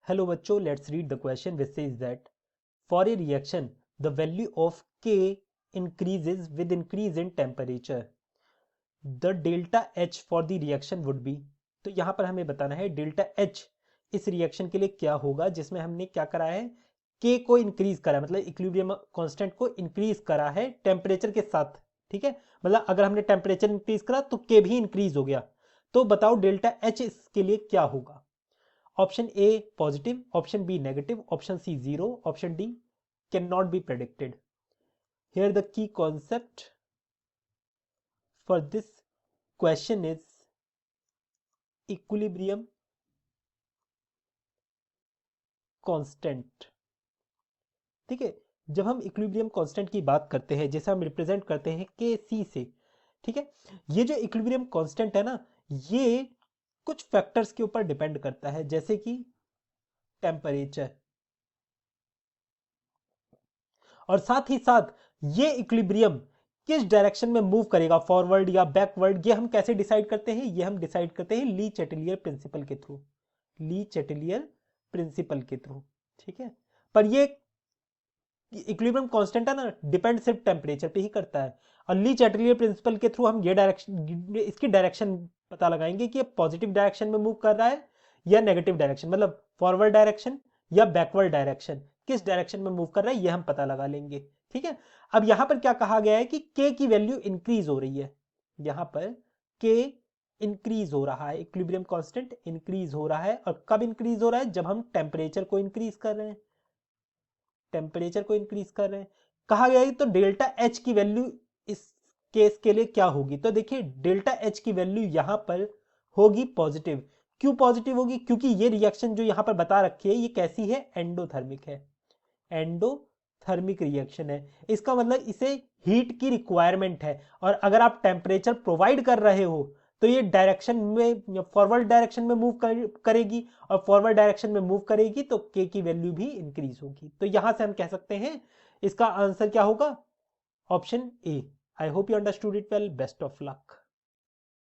Hello बच्चों, let's read the question which says that for a reaction the value of K increases with increase in temperature. The delta H for the reaction would be. तो यहाँ पर हमें बताना है delta H इस reaction के लिए क्या होगा जिसमें हमने क्या करा है, K को इंक्रीज करा, मतलब इक्विलिब्रियम कांस्टेंट को इंक्रीज करा है टेम्परेचर के साथ। ठीक है, मतलब अगर हमने टेम्परेचर इंक्रीज करा तो K भी इंक्रीज हो गया। तो बताओ डेल्टा H इसके लिए क्या होगा। Option A positive, option B negative, option C zero, option D can not be predicted. Here the key concept for this question is equilibrium constant. ठीक है, जब हम इक्विलिब्रियम कांस्टेंट की बात करते हैं, जैसे हम रिप्रेजेंट करते हैं के सी से। ठीक है, ये जो इक्विलिब्रियम कांस्टेंट है ना, ये कुछ फैक्टर्स के ऊपर डिपेंड करता है, जैसे कि टेम्परेचर, और साथ ही साथ ये इक्विलिब्रियम किस डायरेक्शन में मूव करेगा, फॉरवर्ड या बैकवर्ड, ये हम कैसे डिसाइड करते हैं, ये हम डिसाइड करते हैं ली चैटलियर प्रिंसिपल के थ्रू, ली चैटलियर प्रिंसिपल के थ्रू। ठीक है, पर ये इक्विलिब्रियम कांस्टेंट है ना, डिपेंड सिर्फ टेम्परेचर पे ही करता है, और ली चैटलियर प्रिंसिपल के थ्रू हम ये डायरेक्शन, इसकी डायरेक्शन पता लगाएंगे कि ये पॉजिटिव डायरेक्शन में मूव कर रहा है या नेगेटिव डायरेक्शन, मतलब फॉरवर्ड डायरेक्शन या बैकवर्ड डायरेक्शन, किस डायरेक्शन में मूव कर रहा है ये हम पता लगा लेंगे। ठीक है, अब यहां पर क्या कहा गया है कि के की वैल्यू इंक्रीज हो रही है, यहां पर के इंक्रीज हो रहा है, इक्विलिब्रियम कांस्टेंट इंक्रीज हो रहा है, और कब इंक्रीज हो रहा है, जब हम टेम्परेचर को इंक्रीज कर रहे हैं, टेम्परेचर को इंक्रीज कर रहे हैं। कहा गया है तो डेल्टा एच की वैल्यू इस केस के लिए क्या होगी, तो देखिए डेल्टा एच की वैल्यू यहां पर होगी पॉजिटिव। क्यों पॉजिटिव होगी, क्योंकि ये रिएक्शन जो यहां पर बता रखी है ये कैसी है, एंडोथर्मिक है, एंडोथर्मिक रिएक्शन है। इसका मतलब इसे हीट की रिक्वायरमेंट है, और अगर आप टेम्परेचर प्रोवाइड कर रहे हो तो ये डायरेक्शन में, फॉरवर्ड डायरेक्शन में मूव करेगी, और फॉरवर्ड डायरेक्शन में मूव करेगी तो के की वैल्यू भी इंक्रीज होगी। तो यहां से हम कह सकते हैं इसका आंसर क्या होगा, option A. I hope you understood it well, best of luck.